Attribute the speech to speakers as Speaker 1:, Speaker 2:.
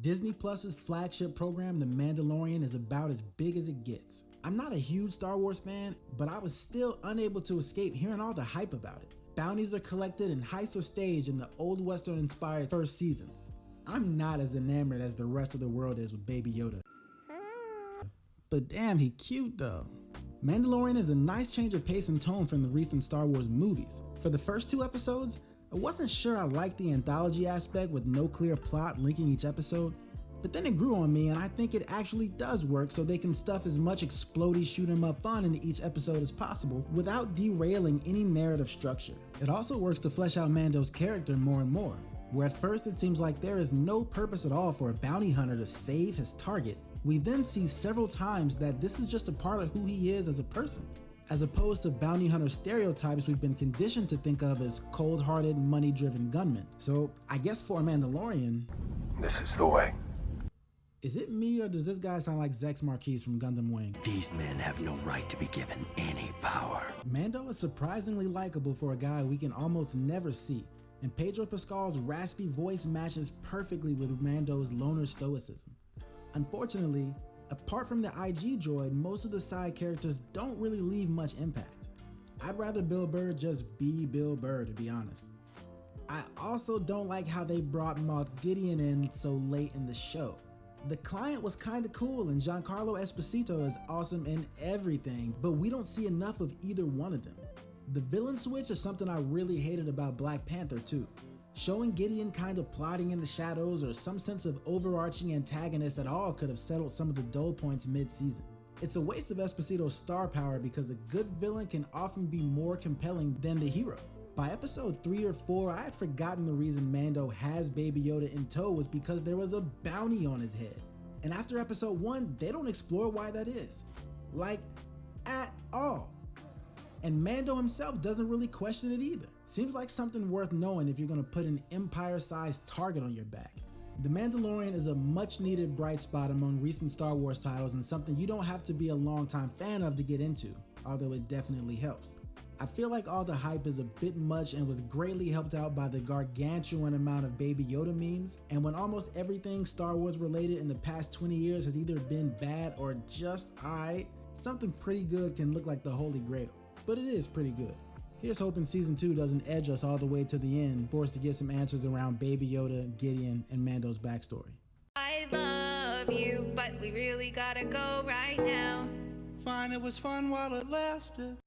Speaker 1: Disney Plus's flagship program, The Mandalorian, is about as big as it gets. I'm not a huge Star Wars fan, but I was still unable to escape hearing all the hype about it. Bounties are collected and heists are staged in the old Western-inspired first season. I'm not as enamored as the rest of the world is with Baby Yoda. But damn, he cute though. Mandalorian is a nice change of pace and tone from the recent Star Wars movies. For the first 2 episodes, I wasn't sure I liked the anthology aspect with no clear plot linking each episode, but then it grew on me and I think it actually does work so they can stuff as much explodey shoot 'em up fun into each episode as possible without derailing any narrative structure. It also works to flesh out Mando's character more and more, where at first it seems like there is no purpose at all for a bounty hunter to save his target. We then see several times that this is just a part of who he is as a person, as opposed to bounty hunter stereotypes we've been conditioned to think of as cold-hearted, money-driven gunmen. So I guess for a Mandalorian,
Speaker 2: this is the way.
Speaker 1: Is it me or does this guy sound like Zex Marquis from Gundam Wing?
Speaker 3: These men have no right to be given any power.
Speaker 1: Mando is surprisingly likable for a guy we can almost never see, and Pedro Pascal's raspy voice matches perfectly with Mando's loner stoicism. Unfortunately, apart from the IG droid, most of the side characters don't really leave much impact. I'd rather Bill Burr just be Bill Burr, to be honest. I also don't like how they brought Moff Gideon in so late in the show. The Client was kinda cool and Giancarlo Esposito is awesome in everything, but we don't see enough of either one of them. The villain switch is something I really hated about Black Panther too. Showing Gideon kind of plotting in the shadows or some sense of overarching antagonist at all could have settled some of the dull points mid-season. It's a waste of Esposito's star power because a good villain can often be more compelling than the hero. By episode 3 or 4, I had forgotten the reason Mando has Baby Yoda in tow was because there was a bounty on his head. And after episode 1, they don't explore why that is. Like, at all. And Mando himself doesn't really question it either. Seems like something worth knowing if you're gonna put an empire-sized target on your back. The Mandalorian is a much needed bright spot among recent Star Wars titles and something you don't have to be a longtime fan of to get into, although it definitely helps. I feel like all the hype is a bit much and was greatly helped out by the gargantuan amount of Baby Yoda memes, and when almost everything Star Wars related in the past 20 years has either been bad or just alright, something pretty good can look like the Holy Grail. But it is pretty good. Here's hoping season 2 doesn't edge us all the way to the end for us to get some answers around Baby Yoda, Gideon, and Mando's backstory.
Speaker 4: I love you, but we really gotta go right now.
Speaker 5: Fine, it was fun while it lasted.